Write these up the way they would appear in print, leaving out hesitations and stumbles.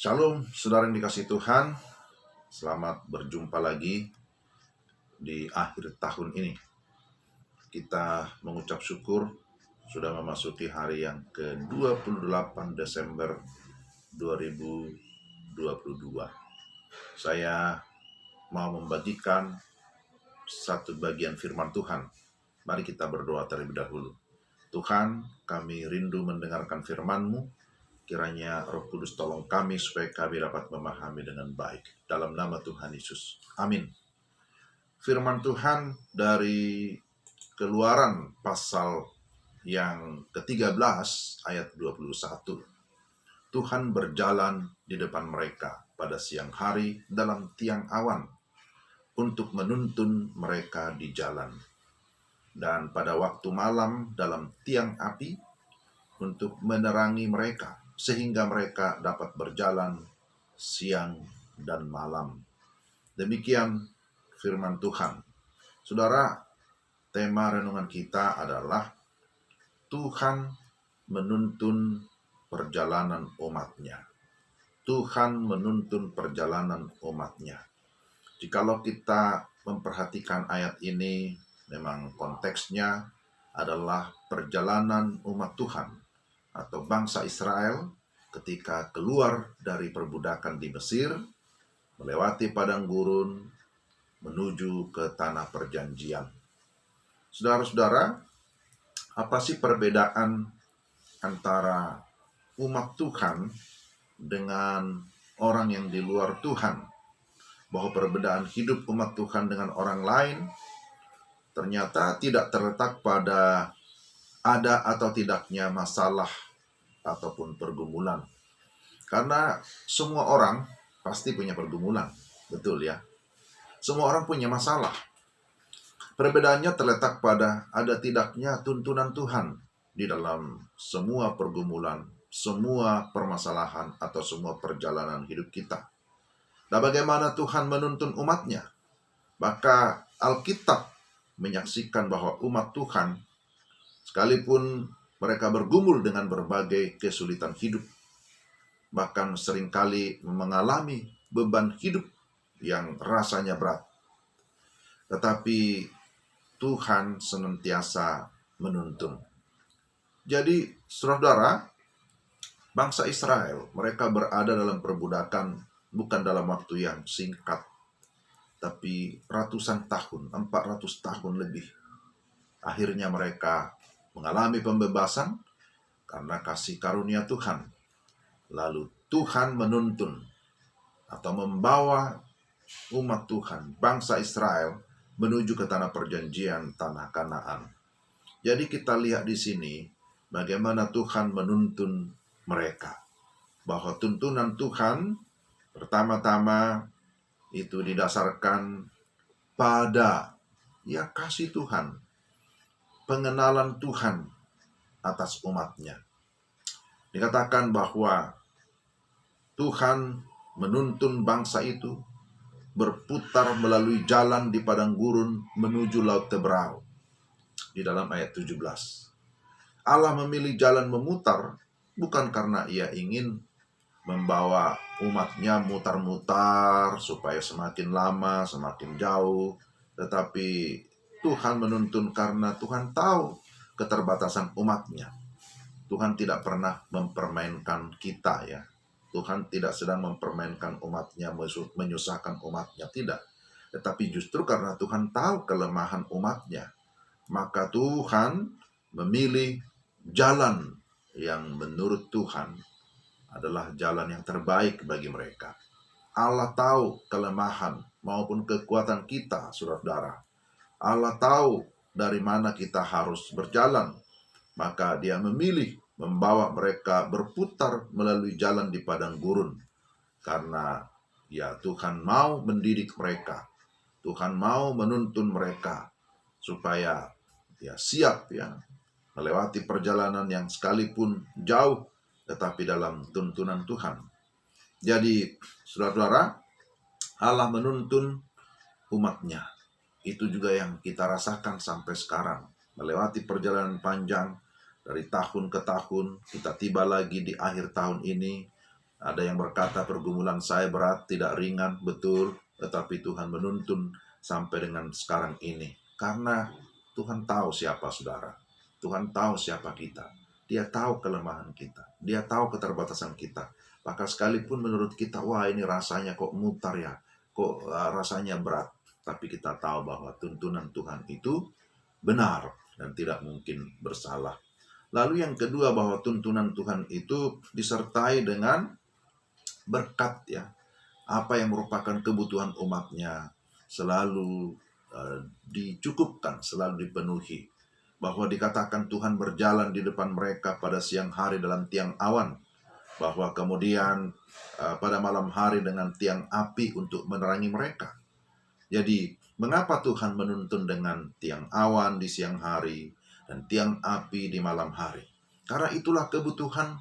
Shalom, saudara yang dikasihi Tuhan. Selamat berjumpa lagi di akhir tahun ini. Kita mengucap syukur sudah memasuki hari yang ke-28 Desember 2022. Saya mau membagikan satu bagian firman Tuhan. Mari kita berdoa terlebih dahulu. Tuhan, kami rindu mendengarkan firman-Mu. Kiranya Roh Kudus tolong kami supaya kami dapat memahami dengan baik. Dalam nama Tuhan Yesus. Amin. Firman Tuhan dari Keluaran pasal yang ke-13 ayat 21. Tuhan berjalan di depan mereka pada siang hari dalam tiang awan untuk menuntun mereka di jalan. Dan pada waktu malam dalam tiang api untuk menerangi mereka, sehingga mereka dapat berjalan siang dan malam. Demikian firman Tuhan. Saudara, tema renungan kita adalah Tuhan menuntun perjalanan umat-Nya. Tuhan menuntun perjalanan umat-Nya. Jikalau kita memperhatikan ayat ini, memang konteksnya adalah perjalanan umat Tuhan atau bangsa Israel ketika keluar dari perbudakan di Mesir, melewati padang gurun, menuju ke tanah perjanjian. Saudara-saudara, apa sih perbedaan antara umat Tuhan dengan orang yang di luar Tuhan? Bahwa perbedaan hidup umat Tuhan dengan orang lain ternyata tidak terletak pada ada atau tidaknya masalah ataupun pergumulan. Karena semua orang pasti punya pergumulan, betul ya? Semua orang punya masalah. Perbedaannya terletak pada ada tidaknya tuntunan Tuhan di dalam semua pergumulan, semua permasalahan atau semua perjalanan hidup kita. Nah, bagaimana Tuhan menuntun umat-Nya? Maka Alkitab menyaksikan bahwa umat Tuhan sekalipun mereka bergumul dengan berbagai kesulitan hidup, bahkan seringkali mengalami beban hidup yang rasanya berat, tetapi Tuhan senantiasa menuntun. Jadi, saudara, bangsa Israel, mereka berada dalam perbudakan bukan dalam waktu yang singkat, tapi ratusan tahun, 400 tahun lebih. Akhirnya mereka mengalami pembebasan karena kasih karunia Tuhan. Lalu Tuhan menuntun atau membawa umat Tuhan, bangsa Israel, menuju ke tanah perjanjian, tanah Kanaan. Jadi kita lihat di sini bagaimana Tuhan menuntun mereka. Bahwa tuntunan Tuhan pertama-tama itu didasarkan pada kasih Tuhan, pengenalan Tuhan atas umat-Nya. Dikatakan bahwa Tuhan menuntun bangsa itu berputar melalui jalan di padang gurun menuju Laut Teberau. Di dalam ayat 17. Allah memilih jalan memutar bukan karena Ia ingin membawa umat-Nya mutar-mutar supaya semakin lama, semakin jauh. Tetapi Tuhan menuntun karena Tuhan tahu keterbatasan umat-Nya. Tuhan tidak pernah mempermainkan kita ya. Tuhan tidak sedang mempermainkan umat-Nya, menyusahkan umat-Nya, tidak. Tetapi justru karena Tuhan tahu kelemahan umat-Nya, maka Tuhan memilih jalan yang menurut Tuhan adalah jalan yang terbaik bagi mereka. Allah tahu kelemahan maupun kekuatan kita, saudara-saudara. Allah tahu dari mana kita harus berjalan. Maka Dia memilih membawa mereka berputar melalui jalan di padang gurun. Karena Tuhan mau mendidik mereka. Tuhan mau menuntun mereka supaya siap melewati perjalanan yang sekalipun jauh, tetapi dalam tuntunan Tuhan. Jadi, saudara-saudara, Allah menuntun umat-Nya. Itu juga yang kita rasakan sampai sekarang. Melewati perjalanan panjang dari tahun ke tahun, kita tiba lagi di akhir tahun ini. Ada yang berkata pergumulan saya berat, tidak ringan, betul. Tetapi Tuhan menuntun sampai dengan sekarang ini. Karena Tuhan tahu siapa saudara. Tuhan tahu siapa kita. Dia tahu kelemahan kita. Dia tahu keterbatasan kita. Maka sekalipun menurut kita, wah ini rasanya kok mutar ya. Kok rasanya berat. Tapi kita tahu bahwa tuntunan Tuhan itu benar dan tidak mungkin bersalah. Lalu yang kedua, bahwa tuntunan Tuhan itu disertai dengan berkat ya. Apa yang merupakan kebutuhan umatnya selalu dicukupkan, selalu dipenuhi. Bahwa dikatakan Tuhan berjalan di depan mereka pada siang hari dalam tiang awan. Bahwa kemudian pada malam hari dengan tiang api untuk menerangi mereka. Jadi mengapa Tuhan menuntun dengan tiang awan di siang hari dan tiang api di malam hari? Karena itulah kebutuhan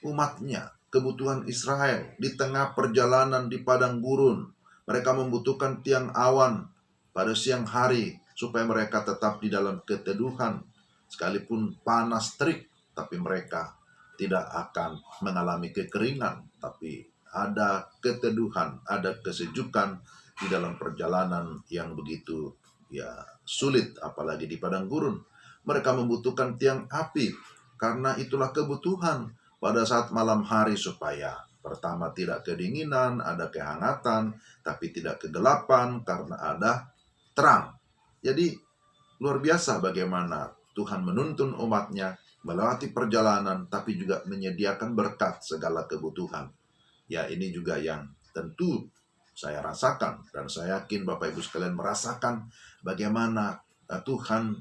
umatnya, kebutuhan Israel di tengah perjalanan di padang gurun. Mereka membutuhkan tiang awan pada siang hari supaya mereka tetap di dalam keteduhan. Sekalipun panas terik, tapi mereka tidak akan mengalami kekeringan, tapi ada keteduhan, ada kesejukan di dalam perjalanan yang begitu ya sulit, apalagi di padang gurun. Mereka membutuhkan tiang api karena itulah kebutuhan pada saat malam hari, supaya pertama tidak kedinginan, ada kehangatan, tapi tidak kegelapan karena ada terang. Jadi luar biasa bagaimana Tuhan menuntun umatnya melewati perjalanan, tapi juga menyediakan berkat segala kebutuhan. Ya, ini juga yang tentu saya rasakan, dan saya yakin Bapak Ibu sekalian merasakan bagaimana Tuhan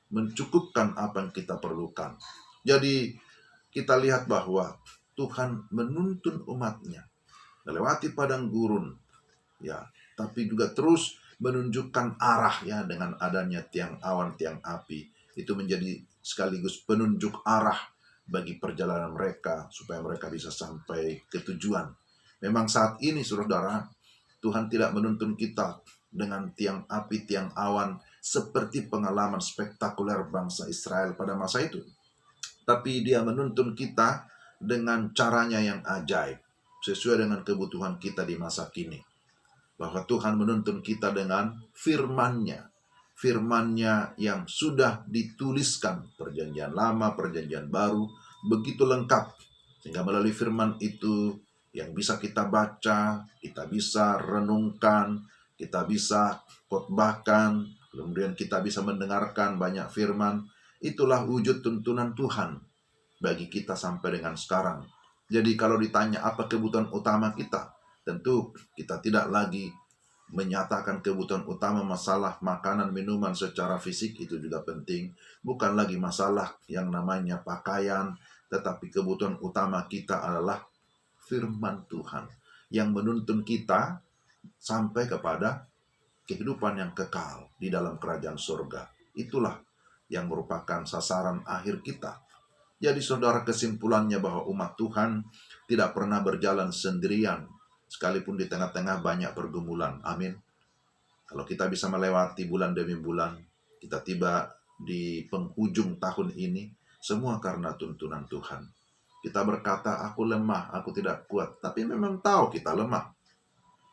mencukupkan apa yang kita perlukan. Jadi kita lihat bahwa Tuhan menuntun umatnya melewati padang gurun, ya, tapi juga terus menunjukkan arah ya dengan adanya tiang awan, tiang api. Itu menjadi sekaligus penunjuk arah bagi perjalanan mereka supaya mereka bisa sampai ke tujuan. Memang saat ini saudara, Tuhan tidak menuntun kita dengan tiang api, tiang awan seperti pengalaman spektakuler bangsa Israel pada masa itu. Tapi Dia menuntun kita dengan caranya yang ajaib, sesuai dengan kebutuhan kita di masa kini. Bahwa Tuhan menuntun kita dengan firman-Nya. Firman-Nya yang sudah dituliskan, perjanjian lama, perjanjian baru, begitu lengkap. Sehingga melalui firman itu yang bisa kita baca, kita bisa renungkan, kita bisa khotbahkan, kemudian kita bisa mendengarkan banyak firman. Itulah wujud tuntunan Tuhan bagi kita sampai dengan sekarang. Jadi kalau ditanya apa kebutuhan utama kita, tentu kita tidak lagi menyatakan kebutuhan utama masalah makanan, minuman secara fisik, itu juga penting. Bukan lagi masalah yang namanya pakaian, tetapi kebutuhan utama kita adalah firman Tuhan yang menuntun kita sampai kepada kehidupan yang kekal di dalam kerajaan surga. Itulah yang merupakan sasaran akhir kita. Jadi saudara, kesimpulannya bahwa umat Tuhan tidak pernah berjalan sendirian, sekalipun di tengah-tengah banyak pergumulan. Amin. Kalau kita bisa melewati bulan demi bulan, kita tiba di penghujung tahun ini, semua karena tuntunan Tuhan. Kita berkata, aku lemah, aku tidak kuat. Tapi memang tahu kita lemah.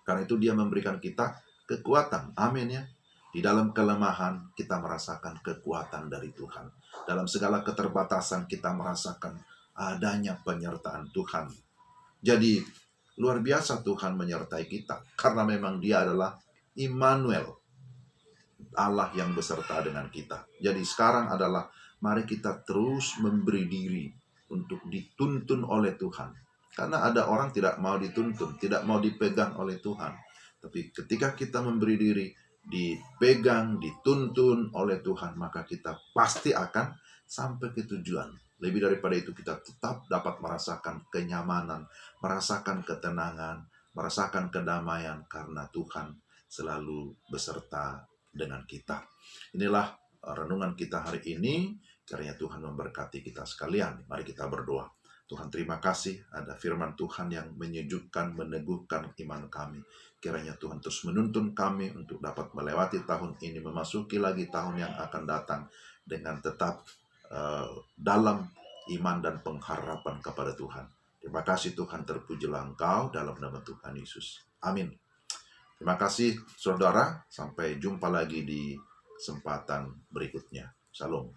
Karena itu Dia memberikan kita kekuatan. Amin ya. Di dalam kelemahan kita merasakan kekuatan dari Tuhan. Dalam segala keterbatasan kita merasakan adanya penyertaan Tuhan. Jadi luar biasa Tuhan menyertai kita. Karena memang Dia adalah Immanuel, Allah yang beserta dengan kita. Jadi sekarang adalah mari kita terus memberi diri untuk dituntun oleh Tuhan. Karena ada orang tidak mau dituntun, tidak mau dipegang oleh Tuhan. Tapi ketika kita memberi diri, dipegang, dituntun oleh Tuhan, maka kita pasti akan sampai ke tujuan. Lebih daripada itu, kita tetap dapat merasakan kenyamanan, merasakan ketenangan, merasakan kedamaian, karena Tuhan selalu beserta dengan kita. Inilah renungan kita hari ini. Kiranya Tuhan memberkati kita sekalian. Mari kita berdoa. Tuhan, terima kasih ada firman Tuhan yang menyejukkan, meneguhkan iman kami. Kiranya Tuhan terus menuntun kami untuk dapat melewati tahun ini, memasuki lagi tahun yang akan datang dengan tetap dalam iman dan pengharapan kepada Tuhan. Terima kasih Tuhan, terpujilah Engkau dalam nama Tuhan Yesus. Amin. Terima kasih saudara, sampai jumpa lagi di kesempatan berikutnya. Shalom.